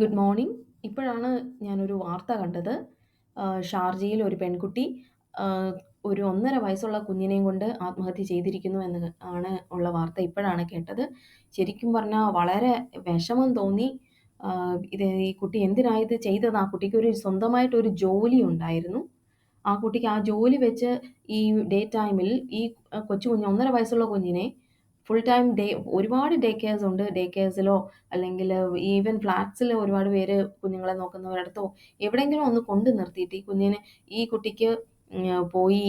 Good morning. ഇപ്പോഴാണ് ഞാനൊരു വാർത്ത കണ്ടത്. ഷാർജയിൽ ഒരു പെൺകുട്ടി ആഹ്, ഒരു 1½ വയസ്സുള്ള കുഞ്ഞിനെയും കൊണ്ട് ആത്മഹത്യ ചെയ്തിരിക്കുന്നു എന്ന് ആണ് ഉള്ള വാർത്ത ഇപ്പോഴാണ് കേട്ടത്. ശരിക്കും പറഞ്ഞാൽ വളരെ വിഷമം തോന്നി. ഈ കുട്ടി എന്തിനാ ഇത് ചെയ്തത്? ആ കുട്ടിക്കൊരു സ്വന്തമായിട്ടൊരു ജോലി ഉണ്ടായിരുന്നു. ആ കുട്ടിക്ക് ആ ജോലി വെച്ച് ഈ ഡേ ടൈമിൽ ഈ കൊച്ചു കുഞ്ഞ് 1½ വയസ്സുള്ള കുഞ്ഞിനെ ഫുൾ ടൈം ഒരുപാട് ഡേ കെയർസ് ഉണ്ട്. ഡേ കെയർസിലോ അല്ലെങ്കിൽ ഈവൻ ഫ്ലാറ്റ്സിൽ ഒരുപാട് പേര് കുഞ്ഞുങ്ങളെ നോക്കുന്നവരടുത്തോ എവിടെയെങ്കിലും ഒന്ന് കൊണ്ട് നിർത്തിയിട്ട് ഈ കുട്ടിക്ക് പോയി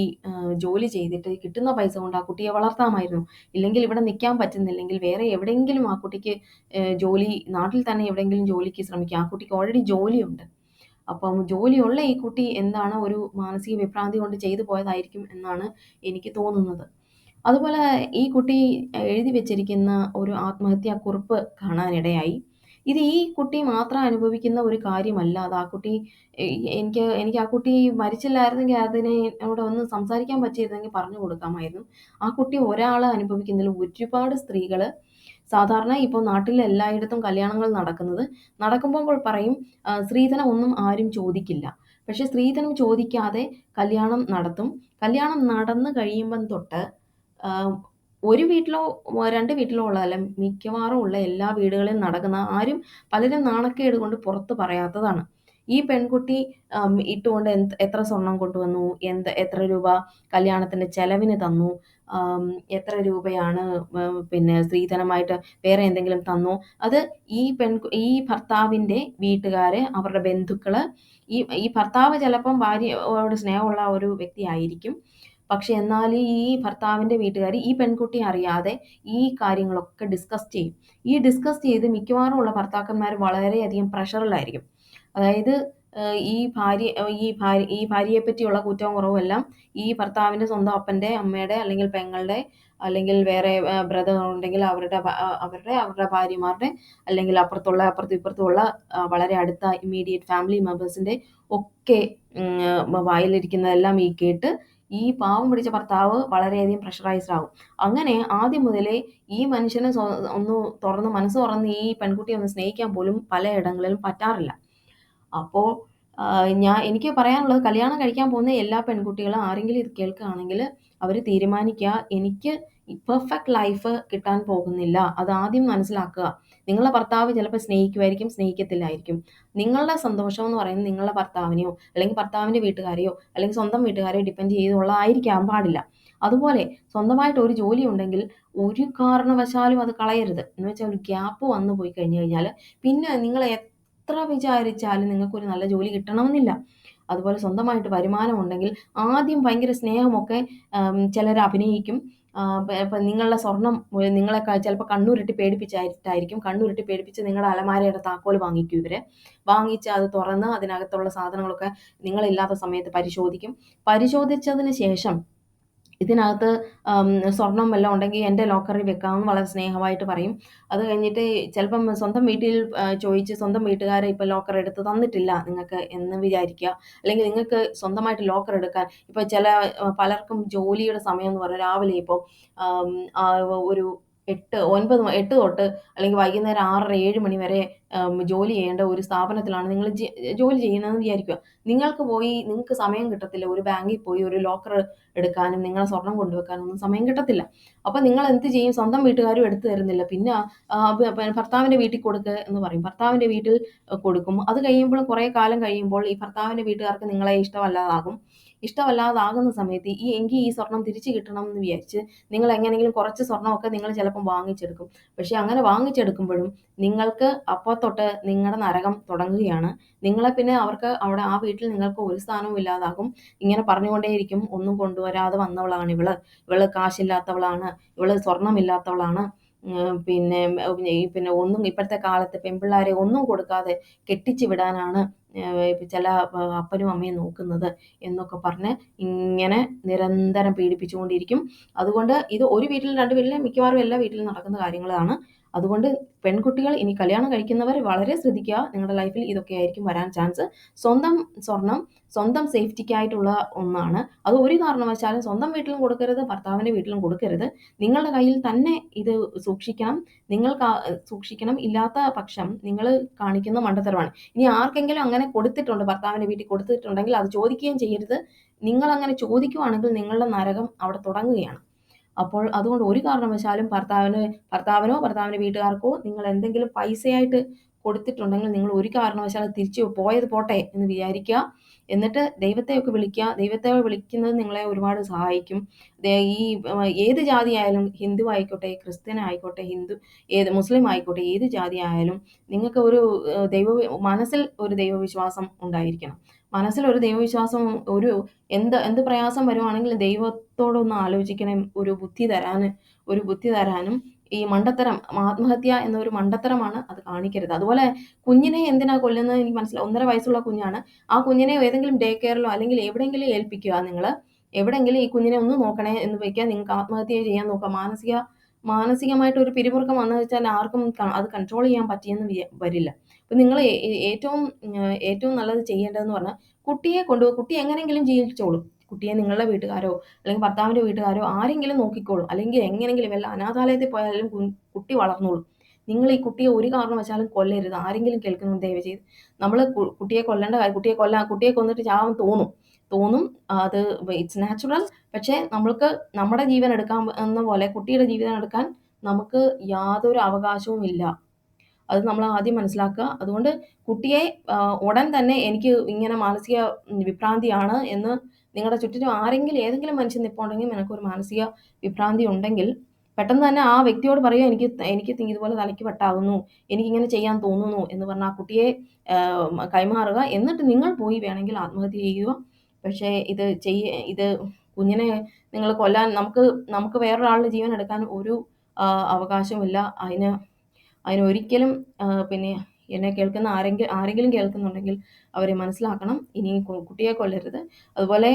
ജോലി ചെയ്തിട്ട് കിട്ടുന്ന പൈസ കൊണ്ട് ആ കുട്ടിയെ വളർത്താമായിരുന്നു. ഇല്ലെങ്കിൽ ഇവിടെ നിൽക്കാൻ പറ്റുന്നില്ലെങ്കിൽ വേറെ എവിടെയെങ്കിലും ആ കുട്ടിക്ക് ജോലി നാട്ടിൽ തന്നെ എവിടെയെങ്കിലും ജോലിക്ക് ശ്രമിക്കാം. ആ കുട്ടിക്ക് ഓൾറെഡി ജോലിയുണ്ട്. അപ്പം ജോലിയുള്ള ഈ കുട്ടി എന്താണ് ഒരു മാനസിക വിഭ്രാന്തി കൊണ്ട് ചെയ്തു പോയതായിരിക്കും എന്നാണ് എനിക്ക് തോന്നുന്നത്. അതുപോലെ ഈ കുട്ടി എഴുതി വെച്ചിരിക്കുന്ന ഒരു ആത്മഹത്യാക്കുറിപ്പ് കാണാനിടയായി. ഇത് ഈ കുട്ടി മാത്രം അനുഭവിക്കുന്ന ഒരു കാര്യമല്ല. അത് ആ കുട്ടി എനിക്ക് ആ കുട്ടി മരിച്ചില്ലായിരുന്നെങ്കിൽ അതിനോട് ഒന്ന് സംസാരിക്കാൻ പറ്റിയിരുന്നെങ്കിൽ പറഞ്ഞു കൊടുക്കാമായിരുന്നു. ആ കുട്ടി ഒരാള് അനുഭവിക്കുന്നില്ല. ഒരുപാട് സ്ത്രീകള് സാധാരണ ഇപ്പോൾ നാട്ടിൽ എല്ലായിടത്തും കല്യാണങ്ങൾ നടക്കുമ്പോൾ പറയും സ്ത്രീധനം ഒന്നും ആരും ചോദിക്കില്ല. പക്ഷെ സ്ത്രീധനം ചോദിക്കാതെ കല്യാണം നടത്തും. കല്യാണം നടന്ന് കഴിയുമ്പം തൊട്ട് ആഹ്, ഒരു വീട്ടിലോ 2 വീട്ടിലോ ഉള്ളതല്ല, മിക്കവാറും ഉള്ള എല്ലാ വീടുകളിലും നടക്കുന്ന പലരും നാണക്കേട് കൊണ്ട് പുറത്ത് പറയാത്തതാണ്. ഈ പെൺകുട്ടി ഇട്ടുകൊണ്ട് എത്ര സ്വർണം കൊണ്ടുവന്നു, എത്ര രൂപ കല്യാണത്തിന്റെ ചെലവിന് തന്നു, ആം, എത്ര രൂപയാണ് പിന്നെ സ്ത്രീധനമായിട്ട് വേറെ എന്തെങ്കിലും തന്നോ, അത് ഈ ഭർത്താവിന്റെ വീട്ടുകാര്, അവരുടെ ബന്ധുക്കള്, ഈ ഭർത്താവ് ചിലപ്പം ഭാര്യയോട് സ്നേഹമുള്ള ഒരു വ്യക്തിയായിരിക്കും. പക്ഷെ എന്നാലും ഈ ഭർത്താവിന്റെ വീട്ടുകാര് ഈ പെൺകുട്ടി അറിയാതെ ഈ കാര്യങ്ങളൊക്കെ ഡിസ്കസ് ചെയ്യും. ഈ ഡിസ്കസ് ചെയ്ത് മിക്കവാറും ഉള്ള ഭർത്താക്കന്മാർ വളരെയധികം പ്രഷറിലായിരിക്കും. അതായത് ഈ ഭാര്യയെ പറ്റിയുള്ള കുറ്റവും കുറവും എല്ലാം ഈ ഭർത്താവിന്റെ സ്വന്തം അപ്പന്റെ, അമ്മയുടെ അല്ലെങ്കിൽ പെങ്ങളുടെ അല്ലെങ്കിൽ വേറെ ബ്രദർ ഉണ്ടെങ്കിൽ അവരുടെ ഭാര്യമാരുടെ അല്ലെങ്കിൽ അപ്പുറത്തും ഇപ്പുറത്തുമുള്ള വളരെ അടുത്ത ഇമ്മീഡിയറ്റ് ഫാമിലി മെമ്പേഴ്സിന്റെ ഒക്കെ വായിലിരിക്കുന്നതെല്ലാം ഈ കേട്ട് ഈ പാവം പിടിച്ച ഭർത്താവ് വളരെയധികം പ്രഷറൈസ്ഡ് ആകും. അങ്ങനെ ആദ്യം മുതലേ ഈ മനുഷ്യനെ ഒന്ന് മനസ്സ് തുറന്ന് ഈ പെൺകുട്ടിയെ ഒന്ന് സ്നേഹിക്കാൻ പോലും പലയിടങ്ങളിലും പറ്റാറില്ല. അപ്പോ എനിക്ക് പറയാനുള്ളത്, കല്യാണം കഴിക്കാൻ പോകുന്ന എല്ലാ പെൺകുട്ടികളും ആരെങ്കിലും ഇത് കേൾക്കുകയാണെങ്കിൽ അവര് തീരുമാനിക്കുക, എനിക്ക് പെർഫെക്റ്റ് ലൈഫ് കിട്ടാൻ പോകുന്നില്ല. അത് ആദ്യം മനസ്സിലാക്കുക. നിങ്ങളെ ഭർത്താവ് ചിലപ്പോൾ സ്നേഹിക്കുമായിരിക്കും, സ്നേഹിക്കത്തില്ലായിരിക്കും. നിങ്ങളുടെ സന്തോഷം എന്ന് പറയുന്നത് നിങ്ങളുടെ ഭർത്താവിനെയോ അല്ലെങ്കിൽ ഭർത്താവിന്റെ വീട്ടുകാരെയോ അല്ലെങ്കിൽ സ്വന്തം വീട്ടുകാരെയോ ഡിപ്പെൻഡ് ചെയ്തുള്ളതായിരിക്കാൻ പാടില്ല. അതുപോലെ സ്വന്തമായിട്ട് ഒരു ജോലി ഉണ്ടെങ്കിൽ ഒരു കാരണവശാലും അത് കളയരുത്. എന്ന് വെച്ചാൽ ഒരു ഗ്യാപ്പ് വന്നു പോയി കഴിഞ്ഞു കഴിഞ്ഞാൽ പിന്നെ നിങ്ങൾ എത്ര വിചാരിച്ചാലും നിങ്ങൾക്കൊരു നല്ല ജോലി കിട്ടണമെന്നില്ല. അതുപോലെ സ്വന്തമായിട്ട് വരുമാനം ഉണ്ടെങ്കിൽ ആദ്യം ഭയങ്കര സ്നേഹമൊക്കെ ചിലർ അഭിനയിക്കും. ഇപ്പം നിങ്ങളുടെ സ്വർണം നിങ്ങളെ ചിലപ്പോൾ കണ്ണുരുട്ടി പേടിപ്പിച്ചായിട്ടായിരിക്കും. കണ്ണുരുട്ടി പേടിപ്പിച്ച് നിങ്ങളുടെ അലമാരയുടെ താക്കോൽ വാങ്ങിക്കും ഇവര്. വാങ്ങിച്ച് അത് തുറന്ന് അതിനകത്തുള്ള സാധനങ്ങളൊക്കെ നിങ്ങളില്ലാത്ത സമയത്ത് പരിശോധിക്കും. പരിശോധിച്ചതിന് ശേഷം ഇതിനകത്ത് സ്വർണം വല്ലതും ഉണ്ടെങ്കിൽ എൻ്റെ ലോക്കറിൽ വെക്കാമെന്ന് വളരെ സ്നേഹമായിട്ട് പറയും. അത് കഴിഞ്ഞിട്ട് ചിലപ്പം സ്വന്തം വീട്ടിൽ ചോദിച്ച് സ്വന്തം വീട്ടുകാരെ ഇപ്പം ലോക്കർ എടുത്ത് തന്നിട്ടില്ല നിങ്ങൾക്ക് എന്ന് വിചാരിക്കുക. അല്ലെങ്കിൽ നിങ്ങൾക്ക് സ്വന്തമായിട്ട് ലോക്കർ എടുക്കാൻ ഇപ്പം പലർക്കും ജോലിയുടെ സമയം എന്ന് പറഞ്ഞാൽ രാവിലെ ഇപ്പോൾ ഒരു 8 തൊട്ട് അല്ലെങ്കിൽ വൈകുന്നേരം 6:30 7 മണി വരെ ജോലി ചെയ്യേണ്ട ഒരു സ്ഥാപനത്തിലാണ് നിങ്ങൾ ജോലി ചെയ്യുന്നതെന്ന് വിചാരിക്കുക. നിങ്ങൾക്ക് സമയം കിട്ടത്തില്ല ഒരു ബാങ്കിൽ പോയി ഒരു ലോക്കർ എടുക്കാനും നിങ്ങളെ സ്വർണം കൊണ്ടുവെക്കാനൊന്നും സമയം കിട്ടത്തില്ല. അപ്പോൾ നിങ്ങൾ എന്ത് ചെയ്യും? സ്വന്തം വീട്ടുകാരും എടുത്തു തരുന്നില്ല. പിന്നെ ഭർത്താവിന്റെ വീട്ടിൽ കൊടുക്ക് എന്ന് പറയും. ഭർത്താവിന്റെ വീട്ടിൽ കൊടുക്കും. അത് കഴിയുമ്പോൾ കുറേ കാലം കഴിയുമ്പോൾ ഈ ഭർത്താവിന്റെ വീട്ടുകാർക്ക് നിങ്ങളെ ഇഷ്ടമല്ലാതാകും. ഇഷ്ടമല്ലാതാകുന്ന സമയത്ത് ഈ സ്വർണം തിരിച്ചു കിട്ടണം എന്ന് വിചാരിച്ച് നിങ്ങൾ എങ്ങനെയെങ്കിലും കുറച്ച് സ്വർണ്ണമൊക്കെ നിങ്ങൾ ചിലപ്പം വാങ്ങിച്ചെടുക്കും. പക്ഷെ അങ്ങനെ വാങ്ങിച്ചെടുക്കുമ്പോഴും നിങ്ങൾക്ക് അപ്പോൾ തൊട്ട് നിങ്ങളുടെ നരകം തുടങ്ങുകയാണ്. നിങ്ങളെ പിന്നെ അവർക്ക് ആ വീട്ടിൽ നിങ്ങൾക്ക് ഒരു സ്ഥാനവും ഇല്ലാതാകും. ഇങ്ങനെ പറഞ്ഞുകൊണ്ടേയിരിക്കും, ഒന്നും കൊണ്ടുവരാതെ വന്നവളാണ് ഇവള് കാശില്ലാത്തവളാണ്, ഇവള് സ്വർണ്ണമില്ലാത്തവളാണ്, പിന്നെ ഒന്നും ഇപ്പോഴത്തെ കാലത്ത് പെൺപിള്ളാരെ ഒന്നും കൊടുക്കാതെ കെട്ടിച്ചു വിടാനാണ് ചില അപ്പനും അമ്മയും നോക്കുന്നത് എന്നൊക്കെ പറഞ്ഞ് ഇങ്ങനെ നിരന്തരം പീഡിപ്പിച്ചുകൊണ്ടിരിക്കും. അതുകൊണ്ട് ഇത് ഒരു വീട്ടിൽ 2 വീട്ടിലും മിക്കവാറും എല്ലാ വീട്ടിലും നടക്കുന്ന കാര്യങ്ങളാണ്. അതുകൊണ്ട് പെൺകുട്ടികൾ ഇനി കല്യാണം കഴിക്കുന്നവർ വളരെ ശ്രദ്ധിക്കുക. നിങ്ങളുടെ ലൈഫിൽ ഇതൊക്കെ ആയിരിക്കും വരാൻ ചാൻസ്. സ്വന്തം സ്വർണം സ്വന്തം സേഫ്റ്റിക്കായിട്ടുള്ള ഒന്നാണ്. അത് ഒരു കാരണവശാലും സ്വന്തം വീട്ടിലും കൊടുക്കരുത്, ഭർത്താവിൻ്റെ വീട്ടിലും കൊടുക്കരുത്. നിങ്ങളുടെ കയ്യിൽ തന്നെ ഇത് സൂക്ഷിക്കണം. നിങ്ങൾ സൂക്ഷിക്കണം. ഇല്ലാത്ത പക്ഷം നിങ്ങൾ കാണിക്കുന്ന മണ്ടത്തരമാണ്. ഇനി ആർക്കെങ്കിലും അങ്ങനെ കൊടുത്തിട്ടുണ്ട്, ഭർത്താവിൻ്റെ വീട്ടിൽ കൊടുത്തിട്ടുണ്ടെങ്കിൽ അത് ചോദിക്കുകയും ചെയ്യരുത്. നിങ്ങളങ്ങനെ ചോദിക്കുവാണെങ്കിൽ നിങ്ങളുടെ നരകം അവിടെ തുടങ്ങുകയാണ്. അപ്പോൾ അതുകൊണ്ട് ഒരു കാരണവശാലും ഭർത്താവിനോ ഭർത്താവിൻ്റെ വീട്ടുകാർക്കോ നിങ്ങൾ എന്തെങ്കിലും പൈസയായിട്ട് കൊടുത്തിട്ടുണ്ടെങ്കിൽ നിങ്ങൾ ഒരു കാരണവശാലും തിരിച്ചു പോയത് പോട്ടെ എന്ന് വിചാരിക്കുക. എന്നിട്ട് ദൈവത്തെയൊക്കെ വിളിക്കുക. ദൈവത്തെ വിളിക്കുന്നത് നിങ്ങളെ ഒരുപാട് സഹായിക്കും. ഈ ഏത് ജാതി ആയാലും, ഹിന്ദു ആയിക്കോട്ടെ, ക്രിസ്ത്യൻ ആയിക്കോട്ടെ, മുസ്ലിം ആയിക്കോട്ടെ, ഏത് ജാതി ആയാലും നിങ്ങൾക്ക് ഒരു മനസ്സിൽ ഒരു ദൈവവിശ്വാസം ഉണ്ടായിരിക്കണം. മനസ്സിൽ ഒരു ദൈവവിശ്വാസം, എന്ത് പ്രയാസം വരുവാണെങ്കിലും ദൈവത്തോടൊന്ന് ആലോചിക്കണം, ഒരു ബുദ്ധി തരാനും. ഈ മണ്ടത്തരം, ആത്മഹത്യ എന്നൊരു മണ്ടത്തരമാണ്, അത് കാണിക്കരുത്. അതുപോലെ കുഞ്ഞിനെ എന്തിനാ കൊല്ലുന്നത് എനിക്ക് മനസ്സിലാവും. 1.5 വയസ്സുള്ള കുഞ്ഞാണ്. ആ കുഞ്ഞിനെ ഏതെങ്കിലും ഡേ കെയറിലോ അല്ലെങ്കിൽ എവിടെയെങ്കിലും ഏൽപ്പിക്കുക. നിങ്ങൾ എവിടെയെങ്കിലും ഈ കുഞ്ഞിനെ ഒന്ന് നോക്കണേ എന്ന് വയ്ക്കുക. നിങ്ങൾക്ക് ആത്മഹത്യ ചെയ്യാൻ നോക്കാം. മാനസികമായിട്ട് ഒരു പിരിമുറുക്കം വന്നു വെച്ചാൽ ആർക്കും അത് കൺട്രോൾ ചെയ്യാൻ പറ്റിയെന്ന് വരില്ല. അപ്പം നിങ്ങൾ ഏറ്റവും നല്ലത് ചെയ്യേണ്ടതെന്ന് പറഞ്ഞാൽ കുട്ടി എങ്ങനെയെങ്കിലും ജീവിച്ചോളും. കുട്ടിയെ നിങ്ങളുടെ വീട്ടുകാരോ അല്ലെങ്കിൽ ഭർത്താവിൻ്റെ വീട്ടുകാരോ ആരെങ്കിലും നോക്കിക്കോളും. അല്ലെങ്കിൽ എങ്ങനെയെങ്കിലും വല്ല അനാഥാലയത്തിൽ പോയാലും കുട്ടി വളർന്നോളും. നിങ്ങൾ ഈ കുട്ടിയെ ഒരു കാരണവശാലും കൊല്ലരുത്. ആരെങ്കിലും കേൾക്കുന്നു ദയവ് ചെയ്ത്. നമ്മൾ കുട്ടിയെ കൊല്ലേണ്ട കാര്യം, കുട്ടിയെ കൊന്നിട്ട് ചാവാൻ തോന്നും. അത് ഇറ്റ്സ് നാച്ചുറൽ. പക്ഷേ നമ്മൾക്ക് നമ്മുടെ ജീവൻ എടുക്കാൻ എന്ന പോലെ കുട്ടിയുടെ ജീവിതം എടുക്കാൻ നമുക്ക് യാതൊരു അവകാശവും ഇല്ല. അത് നമ്മൾ ആദ്യം മനസ്സിലാക്കുക. അതുകൊണ്ട് കുട്ടിയെ ഉടൻ തന്നെ എനിക്ക് ഇങ്ങനെ മാനസിക വിഭ്രാന്തിയാണ് എന്ന് നിങ്ങളുടെ ചുറ്റിനും ഏതെങ്കിലും മനുഷ്യൻ നിൽപ്പുണ്ടെങ്കിൽ, നിനക്കൊരു മാനസിക വിഭ്രാന്തി ഉണ്ടെങ്കിൽ പെട്ടെന്ന് തന്നെ ആ വ്യക്തിയോട് പറയുക, എനിക്ക് ഇതുപോലെ തലയ്ക്ക് വെട്ടാകുന്നു, എനിക്കിങ്ങനെ ചെയ്യാൻ തോന്നുന്നു എന്ന് പറഞ്ഞാൽ ആ കുട്ടിയെ കൈമാറുക. എന്നിട്ട് നിങ്ങൾ പോയി വേണമെങ്കിൽ ആത്മഹത്യ ചെയ്യുക. പക്ഷേ ഇത് കുഞ്ഞിനെ നിങ്ങൾ കൊല്ലാൻ, നമുക്ക് വേറൊരാളുടെ ജീവൻ എടുക്കാൻ ഒരു അവകാശവുമില്ല. അതിനൊരിക്കലും പിന്നെ എന്നെ കേൾക്കുന്ന ആരെങ്കിലും കേൾക്കുന്നുണ്ടെങ്കിൽ അവരെ മനസ്സിലാക്കണം. ഇനി കുട്ടിയെ കൊല്ലരുത്. അതുപോലെ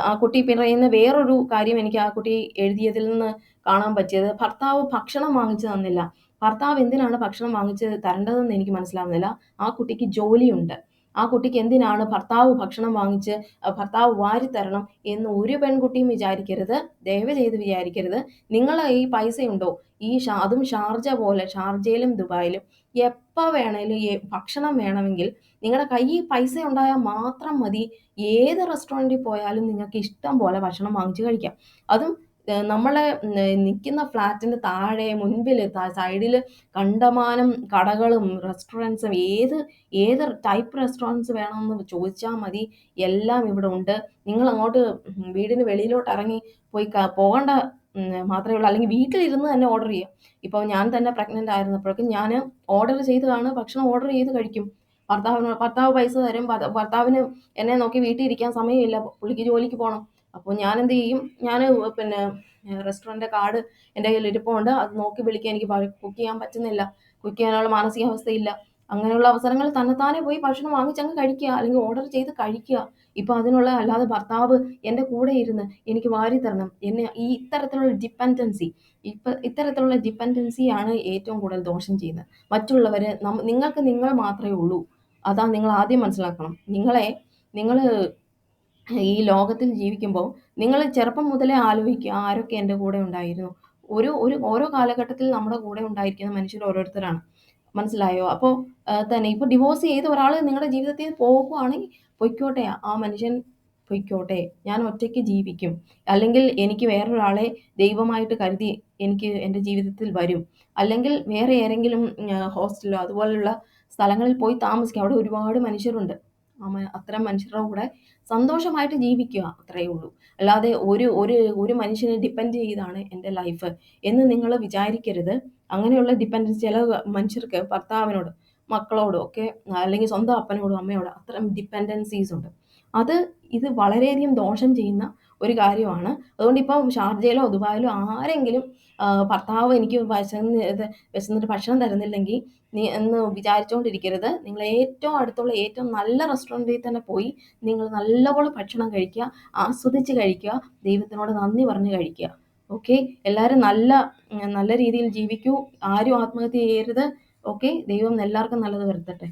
ആ കുട്ടി പറയുന്ന വേറൊരു കാര്യം എനിക്ക് ആ കുട്ടി എഴുതിയതിൽ നിന്ന് കാണാൻ പറ്റിയത്, ഭർത്താവ് ഭക്ഷണം വാങ്ങിച്ചു തന്നില്ല. ഭർത്താവ് എന്തിനാണ് ഭക്ഷണം വാങ്ങിച്ച് തരേണ്ടതെന്ന് എനിക്ക് മനസ്സിലാവുന്നില്ല. ആ കുട്ടിക്ക് ജോലിയുണ്ട്. ആ കുട്ടിക്ക് എന്തിനാണ് ഭർത്താവ് വാരി തരണം എന്ന് ഒരു പെൺകുട്ടിയും വിചാരിക്കരുത്. ദയവ് ചെയ്ത് വിചാരിക്കരുത്. നിങ്ങൾ ഈ പൈസയുണ്ടോ, അതും ഷാർജയിലും ദുബായിലും എപ്പോൾ വേണേലും ഭക്ഷണം വേണമെങ്കിൽ നിങ്ങളുടെ കയ്യിൽ പൈസ ഉണ്ടായാൽ മാത്രം മതി. ഏത് റെസ്റ്റോറൻറ്റിൽ പോയാലും നിങ്ങൾക്ക് ഇഷ്ടം പോലെ ഭക്ഷണം വാങ്ങിച്ച് കഴിക്കാം. അതും നമ്മളെ നിൽക്കുന്ന ഫ്ലാറ്റിൻ്റെ താഴെ, മുൻപിൽ, സൈഡിൽ കണ്ടമാനം കടകളും റെസ്റ്റോറൻറ്റ്സും, ഏത് ടൈപ്പ് റെസ്റ്റോറൻറ്റ്സ് വേണമെന്ന് ചോദിച്ചാൽ മതി. എല്ലാം ഇവിടെ ഉണ്ട്. നിങ്ങൾ അങ്ങോട്ട് വീടിന് വെളിയിലോട്ട് ഇറങ്ങി പോകേണ്ട മാത്രമേ ഉള്ളൂ. അല്ലെങ്കിൽ വീട്ടിലിരുന്ന് തന്നെ ഓർഡർ ചെയ്യുക. ഇപ്പോൾ ഞാൻ തന്നെ പ്രഗ്നൻ്റ് ആയിരുന്നപ്പോഴേക്കും ഞാൻ ഭക്ഷണം ഓർഡർ ചെയ്ത് കഴിക്കും. ഭർത്താവ് പൈസ തരും. ഭർത്താവിന് എന്നെ നോക്കി വീട്ടിൽ ഇരിക്കാൻ സമയമില്ല, പുള്ളിക്ക് ജോലിക്ക് പോകണം. അപ്പോൾ ഞാൻ എന്ത് ചെയ്യും, ഞാൻ പിന്നെ റെസ്റ്റോറൻറ്റ് കാർഡ് എൻ്റെ കയ്യിൽ ഇരിപ്പുണ്ട്. അത് നോക്കി വിളിക്കുക. എനിക്ക് കുക്ക് ചെയ്യാൻ പറ്റുന്നില്ല, കുക്ക് ചെയ്യാനുള്ള മാനസികാവസ്ഥയില്ല. അങ്ങനെയുള്ള അവസരങ്ങളിൽ തന്നെത്താനെ പോയി ഭക്ഷണം വാങ്ങിച്ചങ്ങ് കഴിക്കുക, അല്ലെങ്കിൽ ഓർഡർ ചെയ്ത് കഴിക്കുക. ഇപ്പോൾ അല്ലാതെ ഭർത്താവ് എൻ്റെ കൂടെ ഇരുന്ന് എനിക്ക് വാരി തരണം, ഇത്തരത്തിലുള്ള ഡിപ്പെൻഡൻസിയാണ് ഏറ്റവും കൂടുതൽ ദോഷം ചെയ്യുന്നത്. മറ്റുള്ളവർ, നിങ്ങൾക്ക് നിങ്ങൾ മാത്രമേ ഉള്ളൂ. അതാ നിങ്ങൾ ആദ്യം മനസ്സിലാക്കണം. നിങ്ങൾ ഈ ലോകത്തിൽ ജീവിക്കുമ്പോൾ നിങ്ങൾ ചെറുപ്പം മുതലേ ആലോചിക്കുക, ആരൊക്കെ എൻ്റെ കൂടെ ഉണ്ടായിരുന്നു. ഓരോ കാലഘട്ടത്തിൽ നമ്മുടെ കൂടെ ഉണ്ടായിരിക്കുന്ന മനുഷ്യർ ഓരോരുത്തരാണ്. മനസ്സിലായോ? അപ്പോൾ തന്നെ ഇപ്പോൾ ഡിവോഴ്സ് ചെയ്ത് ഒരാൾ നിങ്ങളുടെ ജീവിതത്തിൽ പോകുകയാണെങ്കിൽ പൊയ്ക്കോട്ടെ, ആ മനുഷ്യൻ പൊയ്ക്കോട്ടെ. ഞാൻ ഒറ്റയ്ക്ക് ജീവിക്കും. അല്ലെങ്കിൽ എനിക്ക് വേറൊരാളെ ദൈവമായിട്ട് കരുതി എനിക്ക് എൻ്റെ ജീവിതത്തിൽ വരും. അല്ലെങ്കിൽ വേറെ ഏതെങ്കിലും ഹോസ്റ്റലോ അതുപോലുള്ള സ്ഥലങ്ങളിൽ പോയി താമസിക്കുക. അവിടെ ഒരുപാട് മനുഷ്യരുണ്ട്. അത്തരം മനുഷ്യരുടെ കൂടെ സന്തോഷമായിട്ട് ജീവിക്കുക, അത്രയേ ഉള്ളൂ. അല്ലാതെ ഒരു മനുഷ്യനെ ഡിപ്പെൻഡ് ചെയ്താണ് എൻ്റെ ലൈഫ് എന്ന് നിങ്ങൾ വിചാരിക്കരുത്. അങ്ങനെയുള്ള ഡിപ്പെൻഡൻസ് ചില മനുഷ്യർക്ക് ഭർത്താവിനോട്, മക്കളോടും ഒക്കെ, അല്ലെങ്കിൽ സ്വന്തം അപ്പനോടും അമ്മയോടും അത്തരം ഡിപ്പെൻഡൻസീസ് ഉണ്ട്. ഇത് വളരെയധികം ദോഷം ചെയ്യുന്ന ഒരു കാര്യമാണ്. അതുകൊണ്ട് ഇപ്പം ഷാർജയിലോ ദുബായിലോ ആരെങ്കിലും ഭർത്താവ് എനിക്ക് വിശന്നിട്ട് ഭക്ഷണം തരുന്നില്ലെങ്കിൽ നീ എന്ന് വിചാരിച്ചുകൊണ്ടിരിക്കരുത്. നിങ്ങൾ ഏറ്റവും അടുത്തുള്ള ഏറ്റവും നല്ല റെസ്റ്റോറൻറ്റിൽ തന്നെ പോയി നിങ്ങൾ നല്ലപോലെ ഭക്ഷണം കഴിക്കുക, ആസ്വദിച്ച് കഴിക്കുക, ദൈവത്തിനോട് നന്ദി പറഞ്ഞ് കഴിക്കുക. ഓക്കെ, എല്ലാവരും നല്ല രീതിയിൽ ജീവിക്കൂ, ആരും ആത്മഹത്യ ചെയ്യരുത്. ഓക്കെ, ദൈവം എല്ലാവർക്കും നല്ലത് വരുത്തട്ടെ.